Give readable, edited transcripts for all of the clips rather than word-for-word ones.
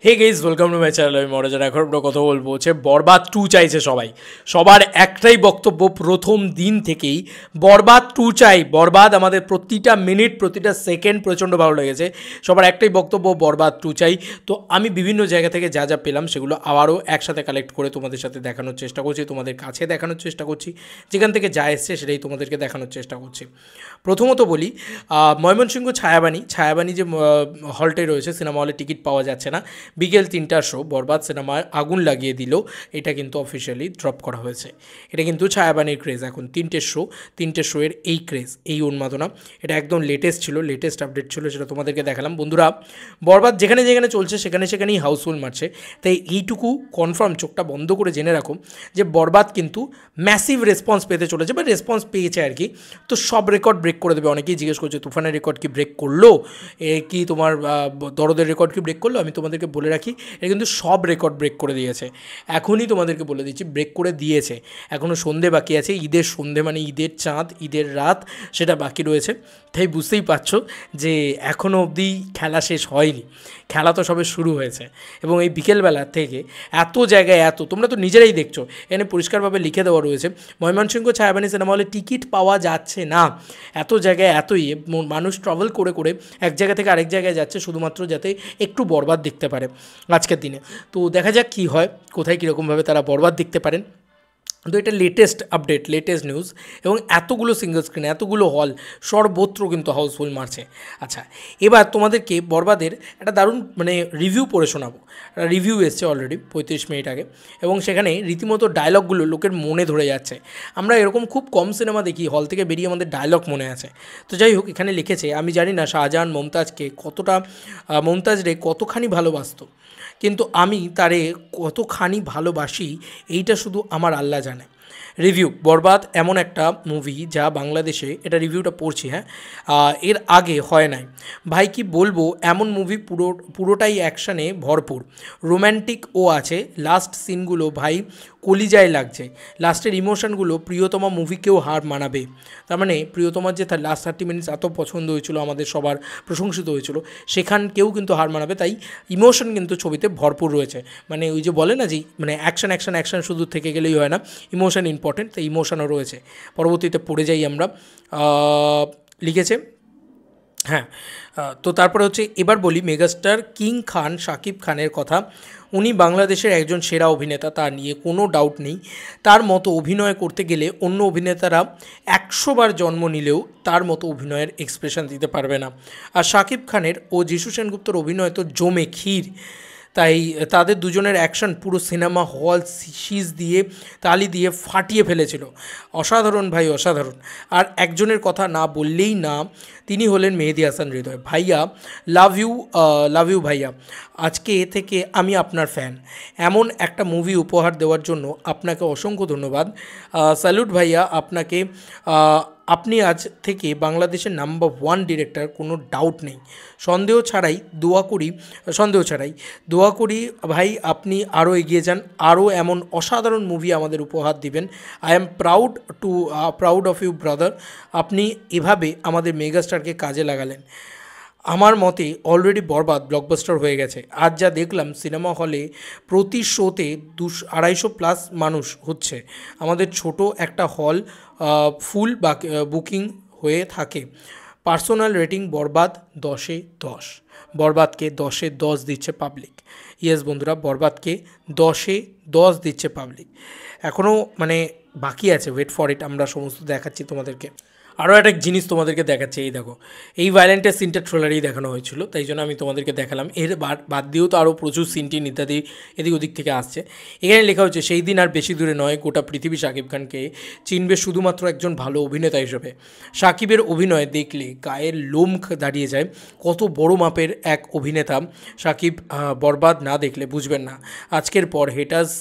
Hey guys welcome to my channel. আমি মনোজার। এখন আমরা কথা বলবো হচ্ছে বরবাদ 2 চাইছে সবাই। সবার একটাই বক্তব্য প্রথম দিন থেকেই, বরবাদ 2 চাই। বরবাদ আমাদের প্রতিটা মিনিট প্রতিটা সেকেন্ড প্রচণ্ড ভালো লেগেছে। সবার একটাই বক্তব্য বরবাদ 2 চাই। তো আমি বিভিন্ন জায়গা থেকে যা যা পেলাম সেগুলো আবারও একসাথে কালেক্ট করে তোমাদের সাথে দেখানোর চেষ্টা করছি, তোমাদের কাছে দেখানোর চেষ্টা করছি। যেখান থেকে যা এসছে সেটাই তোমাদেরকে দেখানোর চেষ্টা করছি। প্রথমত বলি, ময়মনসিংহ ছায়াবাণী যে হলটাই রয়েছে, সিনেমা হলে টিকিট পাওয়া যাচ্ছে না। বিকেল 3টার শো বরবাদ সিনেমায় আগুন লাগিয়ে দিল, এটা কিন্তু অফিসিয়ালি ড্রপ করা হয়েছে। এটা কিন্তু ছায়াবাণীর ক্রেজ। এখন তিনটে শোয়ের এই ক্রেজ, এই উন্মাদনা, এটা একদম লেটেস্ট ছিল, লেটেস্ট আপডেট ছিল, সেটা তোমাদেরকে দেখালাম। বন্ধুরা, বরবাদ যেখানে যেখানে চলছে সেখানেই হাউসফুল মারছে। তাই এইটুকু কনফার্ম, চোখটা বন্ধ করে জেনে রাখো যে বরবাদ কিন্তু ম্যাসিভ রেসপন্স পেতে চলেছে, বা রেসপন্স পেয়েছে আর কি। তো সব রেকর্ড ব্রেক করে দেবে। অনেকেই জিজ্ঞেস করছে তুফানের রেকর্ড কি ব্রেক করলো, কি তোমার দরদের রেকর্ড কি ব্রেক করলো। আমি তোমাদেরকে বলে রাখি, এটা কিন্তু সব রেকর্ড ব্রেক করে দিয়েছে। এখনই তোমাদেরকে বলে দিচ্ছি, ব্রেক করে দিয়েছে। এখনও সন্ধে বাকি আছে, ঈদের সন্ধে মানে ঈদের চাঁদ, ঈদের রাত, সেটা বাকি রয়েছে। তাই বুঝতেই পারছো যে এখনও অবধি খেলা শেষ হয়নি, খেলা তো সবে শুরু হয়েছে। এবং এই বিকেলবেলা থেকে এত জায়গায় তোমরা তো নিজেরাই দেখছো, এখানে পরিষ্কারভাবে লিখে দেওয়া রয়েছে ময়মনসিংহ ছায়াবাণী সিনেমা হলে টিকিট পাওয়া যাচ্ছে না। এত জায়গায় মানুষ ট্রাভেল করে করে এক জায়গা থেকে আরেক জায়গায় যাচ্ছে শুধুমাত্র যাতে একটু বরবাদ দেখতে পারে আজকের দিনে। তো দেখা যাক কী হয়, কোথায় কীরকমভাবে তারা বরবাদ দেখতে পারেন। তো এটা লেটেস্ট আপডেট, লেটেস্ট নিউজ। এবং এতগুলো সিঙ্গল স্ক্রিন, এতগুলো হল, সর্বত্র কিন্তু হাউসফুল মারছে। আচ্ছা, এবার তোমাদেরকে বরবাদের একটা দারুণ রিভিউ পড়ে শোনাবো। রিভিউ এসছে অলরেডি 35 মিনিট আগে, এবং সেখানে রীতিমতো ডায়লগগুলো লোকের মনে ধরে যাচ্ছে। আমরা এরকম খুব কম সিনেমা দেখি, হল থেকে বেরিয়ে আমাদের ডায়লগ মনে আছে। তো যাই হোক, এখানে লিখেছে, আমি জানি না শাহজাহান মমতাজ রে কতখানি ভালোবাসত, কিন্তু আমি তারে কতখানি ভালোবাসি এইটা শুধু আমার আল্লাহ জানে। রিভিউ: বরবাদ এমন একটা মুভি যা বাংলাদেশে, এটা রিভিউটা পড়ছি, হ্যাঁ, এর আগে হয় নাই। ভাই কি বলবো, এমন মুভি পুরোটাই অ্যাকশানে ভরপুর, রোম্যান্টিকও আছে। লাস্ট সিনগুলো ভাই কলিজায় লাগছে, লাস্টের ইমোশনগুলো প্রিয়তমা মুভিকেও হার মানাবে। তার মানে প্রিয়তমার যে তার লাস্ট 30 মিনিটস এত পছন্দ হয়েছিল, আমাদের সবার প্রশংসিত হয়েছিল, সেখানকেও কিন্তু হার মানাবে। তাই ইমোশন কিন্তু ছবিতে ভরপুর রয়েছে। ওই যে বলে না যে অ্যাকশন শুধু থেকে গেলেই হয় না, ইমোশন ইম্পর্টেন্ট, তাই ইমোশনও রয়েছে। পরবর্তীতে পড়ে যাই আমরা। লিখেছে, হ্যাঁ, তো তারপরে হচ্ছে, এবার বলি মেগাস্টার কিং খান শাকিব খানের কথা। উনি বাংলাদেশের একজন সেরা অভিনেতা, তা নিয়ে কোনো ডাউট নেই। তার মতো অভিনয় করতে গেলে অন্য অভিনেতারা 100 বার জন্ম নিলেও তার মতো অভিনয়ের এক্সপ্রেশন দিতে পারবে না। আর শাকিব খানের ও যিশু সেনগুপ্তর অভিনয় তো জমে ক্ষীর। তাই তাদের দুজনের অ্যাকশন পুরো সিনেমা হল শীষ দিয়ে তালি দিয়ে ফাটিয়ে ফেলেছিল। অসাধারণ ভাই, অসাধারণ। আর একজনের কথা না বললেই না, তিনি হলেন মেহেদী হাসান হৃদয় ভাইয়া। লাভ ইউ ভাইয়া। আজকে থেকে আমি আপনার ফ্যান। এমন একটা মুভি উপহার দেওয়ার জন্য আপনাকে অসংখ্য ধন্যবাদ। স্যালুট ভাইয়া আপনাকে। আপনি আজ থেকে বাংলাদেশের নাম্বার 1 ডিরেক্টর, কোনো ডাউট নেই। সন্দেহ ছাড়াই দোয়া করি ভাই, আপনি আরও এগিয়ে যান, আরও এমন অসাধারণ মুভি আমাদের উপহার দিবেন। I am proud of you brother. আপনি এভাবে আমাদের মেগাস্টারকে কাজে লাগালেন। আমার মতে অলরেডি বরবাদ ব্লকবাস্টার হয়ে গেছে। আজ যা দেখলাম সিনেমা হলে প্রতি শোতে 250-250+ মানুষ হচ্ছে। আমাদের ছোট একটা হল ফুল বুকিং হয়ে থাকে। পার্সোনাল রেটিং বরবাদ 10-এ 10। বরবাদকে 10-এ 10 দিচ্ছে পাবলিক। ইয়েস বন্ধুরা, বরবাদকে 10-এ 10 দিচ্ছে পাবলিক। এখনও বাকি আছে, ওয়েট ফর ইট, আমরা সমস্ত দেখাচ্ছি তোমাদেরকে। আরও একটা জিনিস তোমাদেরকে দেখাচ্ছে, এই দেখো, এই ভায়োলেন্টের সিনটা ট্রেলারেই দেখানো হয়েছিল, তাই জন্য আমি তোমাদেরকে দেখালাম। এর বাদ দিয়েও তো আরও প্রচুর সিনটিন ইত্যাদি এদিক ওদিক থেকে আসছে। এখানে লেখা হচ্ছে, সেই দিন আর বেশি দূরে নয়, গোটা পৃথিবী শাকিব খানকে চিনবে শুধুমাত্র একজন ভালো অভিনেতা হিসেবে। শাকিবের অভিনয় দেখলে গায়ের লোম দাঁড়িয়ে যায়। কত বড় মাপের এক অভিনেতা শাকিব, বরবাদ না দেখলে বুঝবেন না। আজকের পর হেটার্স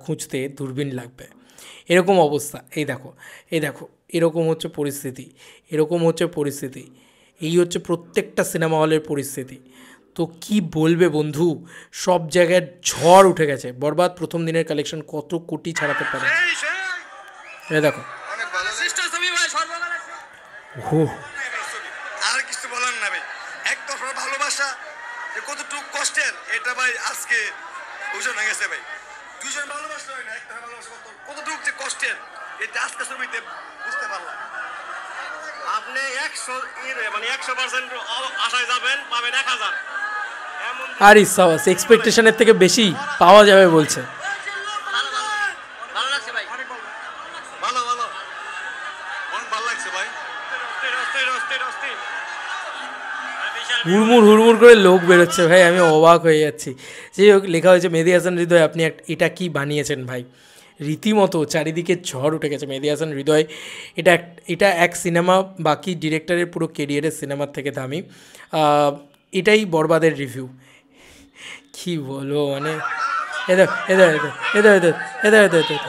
খুঁজতে দূরবীন লাগবে। এরকম অবস্থা। এই দেখো, এরকম হচ্ছে পরিস্থিতি। এই হচ্ছে প্রত্যেকটা সিনেমা হলের পরিস্থিতি। তো কি বলবে বন্ধু, সব জায়গায় ঝড় উঠে গেছে। বরবাদ প্রথম দিনের কালেকশন কত কোটি ছাড়াতে পারে, এই দেখো। আর কিছু বলার না ভাই, এক দফার ভালোবাসা কতটুকু কষ্টে কষ্টের এটা ভাই আজকে বুঝে না গেছে ভাই দুজন ভালোবাসা হয় না একটা ভালোবাসা কতটুকু যে কষ্টের এটা আজকে ছবিতে বুঝতে পারলাম আপনি 100 মানে 100% আশায় যাবেন পাবেন 1000 আর ইসাওয়াস এক্সপেকটেশনের থেকে বেশি পাওয়া যাবে বলছে। ভালো লাগছে ভাই ভালো ভালো অনেক ভালো লাগছে ভাই হুড়মুড় হুড়মুড় করে লোক বেরোচ্ছে ভাই, আমি অবাক হয়ে যাচ্ছি। যাই হোক, লেখা হয়েছে মেহেদী হাসান হৃদয় আপনি এটা কি বানিয়েছেন ভাই, রীতিমতো চারিদিকে ঝড় উঠে গেছে। মেহেদী হাসান হৃদয় এটা এক সিনেমা বাকি ডিরেক্টরের পুরো কেরিয়ারের সিনেমার থেকে দামি। এটাই বরবাদের রিভিউ, কি বলবো মানে এদের এদের এদের এদের এদের এদের এদের এদের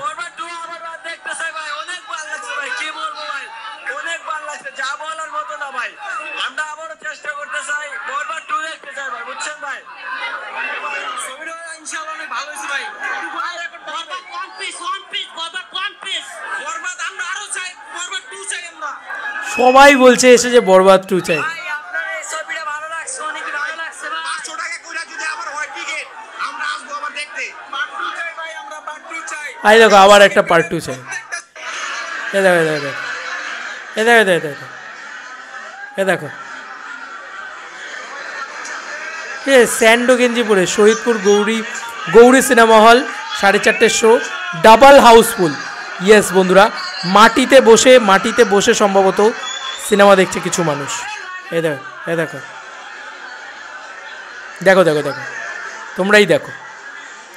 সবাই বলছে এসে যে বরবাদ 2 চাই। আই দেখো আবার একটা পার্ট 2 চাই। এ দেখো এ দেখো এ দেখো এ দেখো এ দেখো এ স্যান্ডো গেঞ্জি পরে Shahidpur Gauri cinema hall 4:30 show, double Housefull. Yes বন্ধুরা, মাটিতে বসে সম্ভবত সিনেমা দেখছে কিছু মানুষ। এ দেখো এ দেখো দেখো দেখো দেখো তোমরাই দেখো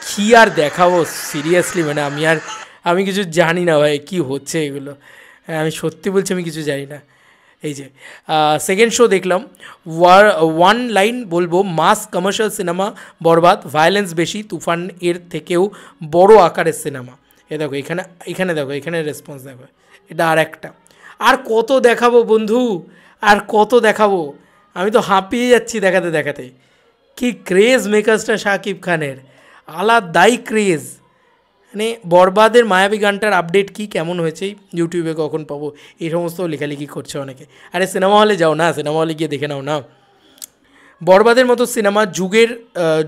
কি আর দেখাবো সিরিয়াসলি, মানে আমি কিছু জানি না ভাই কি হচ্ছে এগুলো, আমি সত্যি বলছি আমি কিছু জানি না। এই যে সেকেন্ড শো দেখলাম, ওয়ান লাইন বলবো, মাস কমার্শিয়াল সিনেমা বরবাদ, ভায়োলেন্স বেশি, তুফান এর থেকেও বড় আকারের সিনেমা। এ দেখো এখানে দেখো, এখানে রেসপন্স দেখো, এটা আর একটা। আর কত দেখাবো বন্ধু, আর কত দেখাবো, আমি তো হাঁপিয়ে যাচ্ছি দেখাতে দেখাতে। কি ক্রেজ মেকার্সটা শাকিব খানের, আলাদাই ক্রেজ। মানে বরবাদের মায়াবী গানটার আপডেট কি কেমন হয়েছে, ইউটিউবে কখন পাবো, এই সমস্ত লেখালেখি করছে অনেকে। আরে সিনেমা হলে যাও না, সিনেমা হলে গিয়ে দেখে নাও না। বরবাদের মতো সিনেমা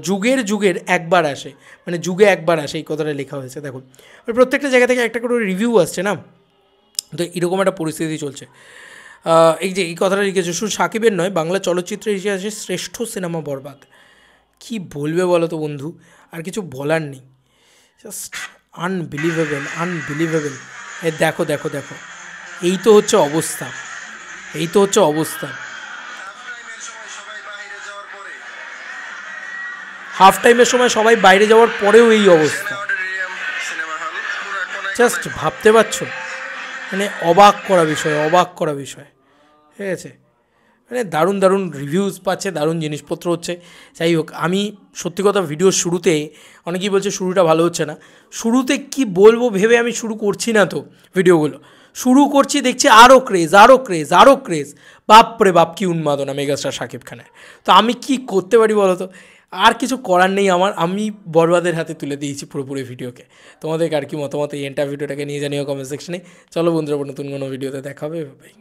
যুগের একবার আসে, মানে যুগে একবার আসে, এই কথাটা লেখা হয়েছে। দেখো প্রত্যেকটা জায়গা থেকে একটা করে রিভিউ আসছে না, তো এরকম একটা পরিস্থিতি চলছে। এই যে এই কথাটা লিখেছে, শুধু সাকিবের নয়, বাংলা চলচ্চিত্রের ইতিহাসে শ্রেষ্ঠ সিনেমা বরবাদ। কি বলবে বলো তো বন্ধু, আর কিছু বলার নেই, জাস্ট আনবিলিভেবল। দেখো দেখো দেখো, এই তো হচ্ছে অবস্থা। হাফ টাইমের সময় সবাই বাইরে যাওয়ার পরেও এই অবস্থা, জাস্ট ভাবতে পারছো, মানে অবাক করা বিষয়, ঠিক আছে। মানে দারুণ রিভিউজ পাচ্ছে, দারুণ জিনিসপত্র হচ্ছে। যাই হোক, আমি সত্যি কথা ভিডিওর শুরুতে অনেকেই বলছে শুরুটা ভালো হচ্ছে না, শুরুতে কি বলবো ভেবে আমি শুরু করছি না তো ভিডিওগুলো, শুরু করছি দেখছি আরও ক্রেজ, বাপরে বাপ কি উন্মাদনা মেগাস্টার শাকিব খানের। তো আমি কি করতে পারি বলো তো, আর কিছু করার নেই আমার, আমি বরবাদের হাতে তুলে দিয়েছি পুরোপুরি ভিডিওকে। তোমাদেরকে আর কি মতামত এই এন্টার ভিডিওটাকে নিয়ে জানিও কমেন্ট সেকশনে। চলো বন্ধুরা, নতুন কোনো ভিডিওতে দেখা হবে, বাই।